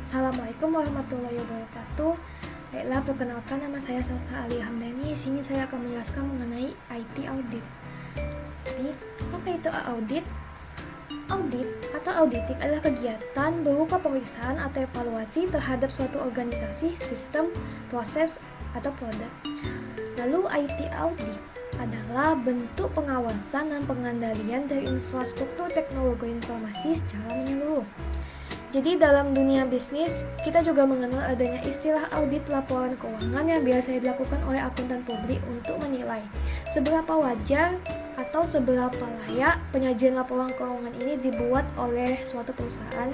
Assalamualaikum warahmatullahi wabarakatuh. Baiklah, perkenalkan nama saya Salsa Ali Hamdani. Di sini saya akan menjelaskan mengenai IT audit. Jadi, apa itu audit? Audit atau auditing adalah kegiatan berupa pemeriksaan atau evaluasi terhadap suatu organisasi, sistem, proses, atau produk. Lalu IT audit adalah bentuk pengawasan dan pengendalian dari infrastruktur teknologi informasi secara menyeluruh. Jadi dalam dunia bisnis, kita juga mengenal adanya istilah audit laporan keuangan yang biasa dilakukan oleh akuntan publik untuk menilai seberapa wajar atau seberapa layak penyajian laporan keuangan ini dibuat oleh suatu perusahaan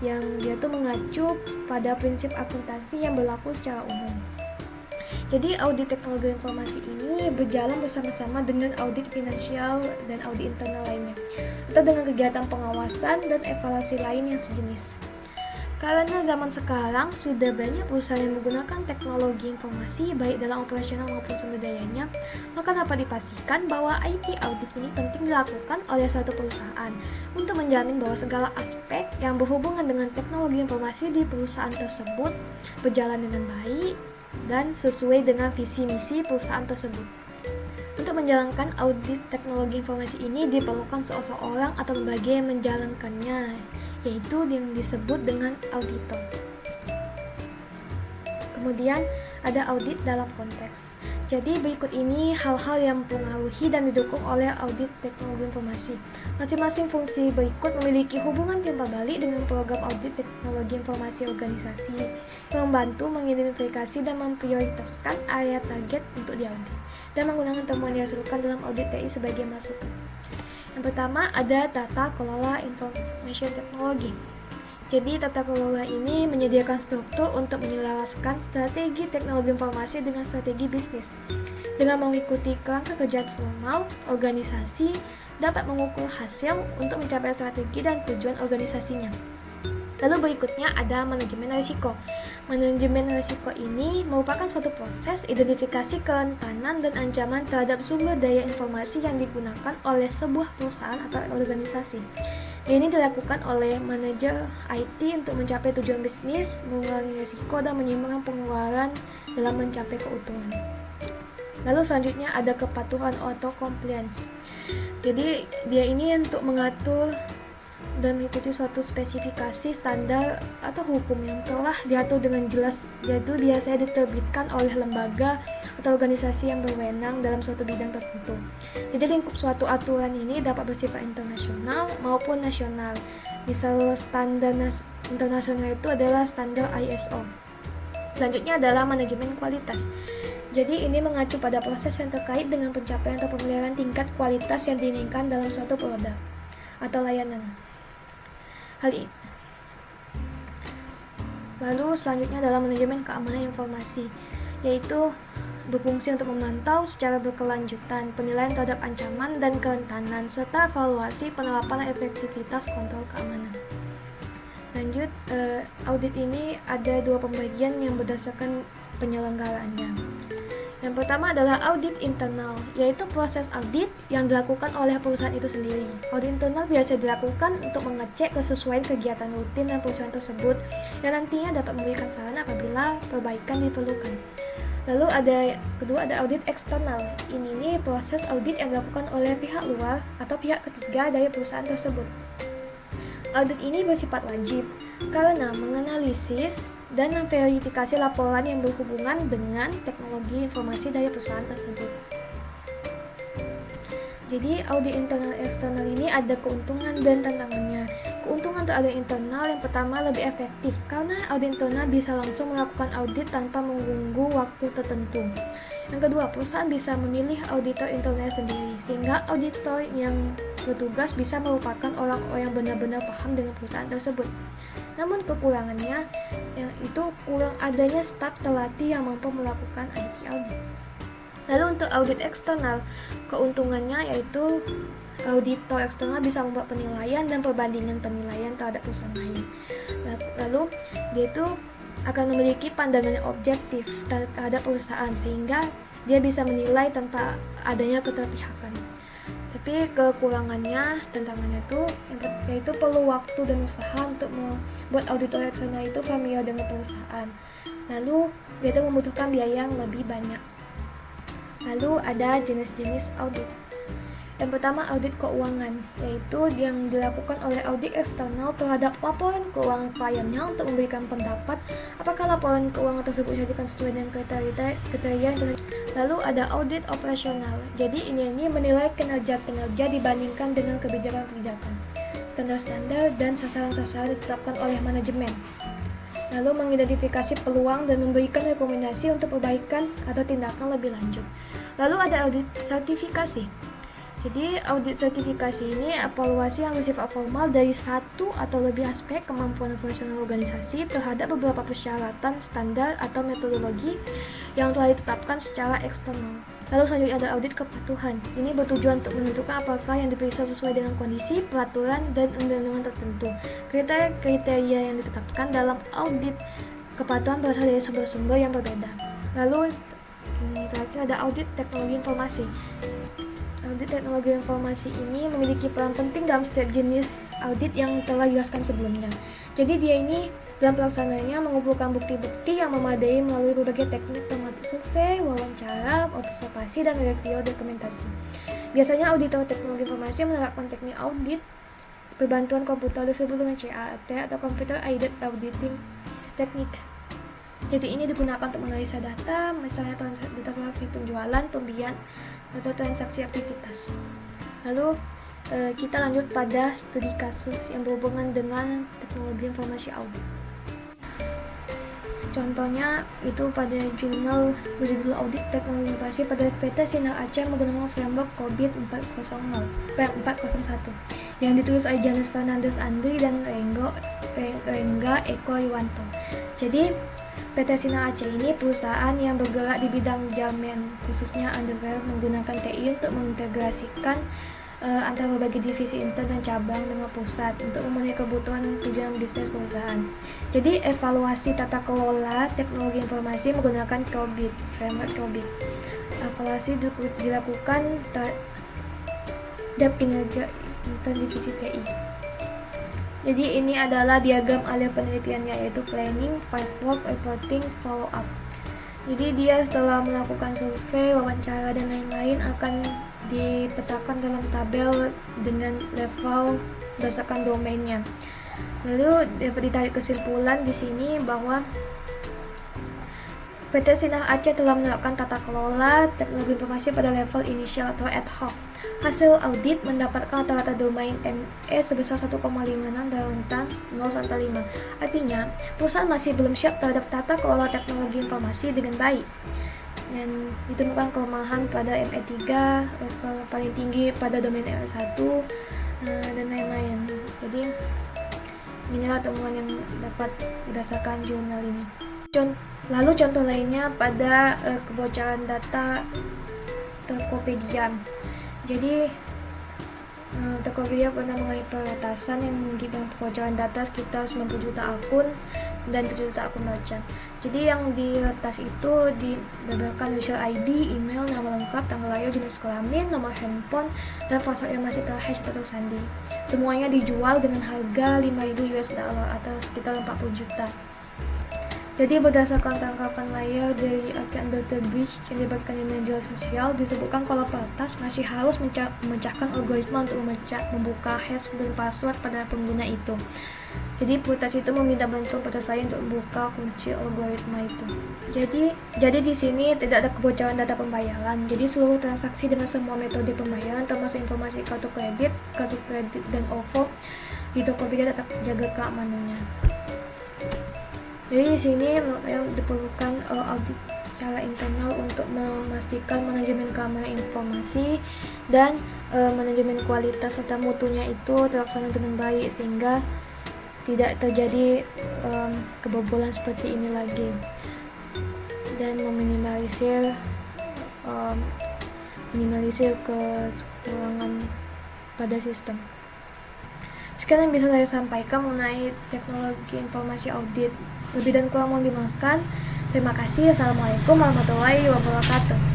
yang dia tuh mengacu pada prinsip akuntansi yang berlaku secara umum. Jadi audit teknologi informasi ini berjalan bersama-sama dengan audit finansial dan audit internal lainnya, atau dengan kegiatan pengawasan dan evaluasi lain yang sejenis. Karena zaman sekarang sudah banyak perusahaan yang menggunakan teknologi informasi baik dalam operasional maupun sumber dayanya, maka dapat dipastikan bahwa IT audit ini penting dilakukan oleh suatu perusahaan untuk menjamin bahwa segala aspek yang berhubungan dengan teknologi informasi di perusahaan tersebut berjalan dengan baik dan sesuai dengan visi misi perusahaan tersebut. Untuk menjalankan audit teknologi informasi ini diperlukan seseorang atau lembaga yang menjalankannya, yaitu yang disebut dengan auditor. Kemudian ada audit dalam konteks. Jadi berikut ini hal-hal yang mempengaruhi dan didukung oleh audit teknologi informasi. Masing-masing fungsi berikut memiliki hubungan timbal balik dengan program audit teknologi informasi organisasi yang membantu mengidentifikasi dan memprioritaskan area target untuk diaudit dan menggunakan temuan yang dihasilkan dalam audit TI sebagai masukan. Yang pertama ada tata kelola information technology. Jadi tata kelola ini menyediakan struktur untuk menyelaraskan strategi teknologi informasi dengan strategi bisnis. Dengan mengikuti kerangka kerja formal, organisasi dapat mengukur hasil untuk mencapai strategi dan tujuan organisasinya. Lalu berikutnya ada manajemen risiko. Manajemen risiko ini merupakan suatu proses identifikasi kerentanan dan ancaman terhadap sumber daya informasi yang digunakan oleh sebuah perusahaan atau organisasi. Ini dilakukan oleh manajer IT untuk mencapai tujuan bisnis, mengurangi risiko, dan menyeimbangkan pengeluaran dalam mencapai keuntungan. Lalu selanjutnya ada kepatuhan atau compliance. Jadi dia ini untuk mengatur dan mengikuti suatu spesifikasi standar atau hukum yang telah diatur dengan jelas, yaitu biasanya diterbitkan oleh lembaga atau organisasi yang berwenang dalam suatu bidang tertentu. Jadi lingkup suatu aturan ini dapat bersifat internasional maupun nasional. Misal standar internasional itu adalah standar ISO. Selanjutnya adalah manajemen kualitas. Jadi ini mengacu pada proses yang terkait dengan pencapaian atau pemeliharaan tingkat kualitas yang diinginkan dalam suatu produk atau layanan. Hal ini. Lalu selanjutnya adalah manajemen keamanan informasi, yaitu berfungsi untuk memantau secara berkelanjutan penilaian terhadap ancaman dan kerentanan serta evaluasi penerapan efektivitas kontrol keamanan. Lanjut, audit ini ada dua pembagian yang berdasarkan penyelenggaraannya. Yang pertama adalah audit internal, yaitu proses audit yang dilakukan oleh perusahaan itu sendiri. Audit internal biasa dilakukan untuk mengecek kesesuaian kegiatan rutin dan perusahaan tersebut yang nantinya dapat memberikan saran apabila perbaikan diperlukan. Lalu kedua ada audit eksternal. Ini proses audit yang dilakukan oleh pihak luar atau pihak ketiga dari perusahaan tersebut. Audit ini bersifat wajib karena menganalisis dan memverifikasi laporan yang berhubungan dengan teknologi informasi dari perusahaan tersebut. Jadi audit internal eksternal ini ada keuntungan dan tantangannya. Keuntungan untuk audit internal yang pertama lebih efektif karena audit internal bisa langsung melakukan audit tanpa menunggu waktu tertentu. Yang kedua, perusahaan bisa memilih auditor internal sendiri sehingga auditor yang bertugas bisa merupakan orang-orang yang benar-benar paham dengan perusahaan tersebut. Namun kekurangannya itu kurang adanya staf terlatih yang mampu melakukan IT audit. Lalu untuk audit eksternal, keuntungannya yaitu auditor eksternal bisa membuat penilaian dan perbandingan penilaian terhadap perusahaan lain. Lalu dia itu akan memiliki pandangan yang objektif terhadap perusahaan sehingga dia bisa menilai tanpa adanya keterpihakan. Tapi kekurangannya, tantangannya itu yaitu perlu waktu dan usaha untuk membuat auditor eksternal itu familiar dengan perusahaan. Lalu dia itu membutuhkan biaya yang lebih banyak. Lalu ada jenis-jenis audit. Yang pertama, audit keuangan, yaitu yang dilakukan oleh audit eksternal terhadap laporan keuangan kliennya untuk memberikan pendapat apakah laporan keuangan tersebut dijadikan sesuai dengan kriteria. Lalu ada audit operasional. Jadi ini menilai kinerja dibandingkan dengan kebijakan-kebijakan, standar-standar dan sasaran-sasaran ditetapkan oleh manajemen. Lalu mengidentifikasi peluang dan memberikan rekomendasi untuk perbaikan atau tindakan lebih lanjut. Lalu ada audit sertifikasi. Jadi audit sertifikasi ini evaluasi yang bersifat formal dari satu atau lebih aspek kemampuan operasional organisasi terhadap beberapa persyaratan, standar, atau metodologi yang telah ditetapkan secara eksternal. Lalu selanjutnya ada audit kepatuhan. Ini bertujuan untuk menentukan apakah yang diperiksa sesuai dengan kondisi, peraturan, dan undang-undang tertentu. Kriteria yang ditetapkan dalam audit kepatuhan berasal dari sumber-sumber yang berbeda. Lalu terakhir ada audit teknologi informasi. Audit teknologi informasi ini memiliki peran penting dalam setiap jenis audit yang telah dijelaskan sebelumnya. Jadi dia ini dalam pelaksanaannya mengumpulkan bukti-bukti yang memadai melalui berbagai teknik termasuk survei, wawancara, observasi, dan review dokumentasi. Biasanya auditor teknologi informasi menerapkan teknik audit berbantuan komputer disebut dengan CAT atau Computer Aided Auditing Technique. Jadi ini digunakan untuk menganalisa data, misalnya data transaksi penjualan, pembelian, atau transaksi aktivitas. Lalu kita lanjut pada studi kasus yang berhubungan dengan teknologi informasi audit. Contohnya itu pada jurnal berjudul Audit Teknologi Informasi pada PT Sinar Aceh menggunakan framework COVID 401 yang ditulis oleh James Fernandez Andri dan Rengga Eko Riwanto. Jadi PT Sinar Aceh ini perusahaan yang bergerak di bidang jamin, khususnya underwear, menggunakan TI untuk mengintegrasikan antara berbagai divisi intern dan cabang dengan pusat untuk memenuhi kebutuhan tujuan bisnis perusahaan. Jadi evaluasi tata kelola teknologi informasi menggunakan COBIT, framework COBIT. Evaluasi dilakukan terhadap kinerja intern divisi TI. Jadi ini adalah diagram alur penelitiannya, yaitu planning, pipework, reporting, follow up. Jadi dia setelah melakukan survei, wawancara, dan lain-lain akan dipetakan dalam tabel dengan level berdasarkan domainnya. Lalu dapat ditarik kesimpulan di sini bahwa PT Sinar Aceh telah menerapkan tata kelola teknologi informasi pada level inisial atau ad hoc. Hasil audit mendapatkan rata-rata domain ME sebesar 1,56 dalam rentang 0-5. Artinya, perusahaan masih belum siap terhadap tata kelola teknologi informasi dengan baik. Dan ditemukan kelemahan pada ME3, level paling tinggi pada domain ME1, dan lain-lain. Jadi, inilah temuan yang dapat berdasarkan jurnal ini. Lalu contoh lainnya pada kebocoran data Tokopedia. Jadi Tokopedia pernah mengalami peretasan yang mengakibatkan kebocoran data sekitar 90 juta akun dan 7 juta akun merchant. Jadi yang diretas itu dibeberkan user ID, email, nama lengkap, tanggal lahir, jenis kelamin, nomor handphone, dan password yang masih terhash atau tersandi. Semuanya dijual dengan harga 5.000 US dollar atau sekitar 40 juta. Jadi berdasarkan tangkapan layar dari akun Data Breach yang dibagikan di media sosial, disebutkan kalau peretas masih harus memecahkan algoritma untuk membuka hash dan password pada pengguna itu. Jadi peretas itu meminta bantuan peretas lain untuk membuka kunci algoritma itu. Jadi di sini tidak ada kebocoran data pembayaran. Jadi seluruh transaksi dengan semua metode pembayaran termasuk informasi kartu kredit dan OVO di Tokopedia tetap jaga keamanannya. Jadi di sini menurut saya diperlukan audit secara internal untuk memastikan manajemen keamanan informasi dan manajemen kualitas serta mutunya itu terlaksana dengan baik sehingga tidak terjadi kebobolan seperti ini lagi, dan meminimalisir kekurangan pada sistem. Sekarang yang bisa saya sampaikan mengenai teknologi informasi audit. Lebih dan kurang mohon dimaafkan. Terima kasih. Assalamualaikum warahmatullahi wabarakatuh.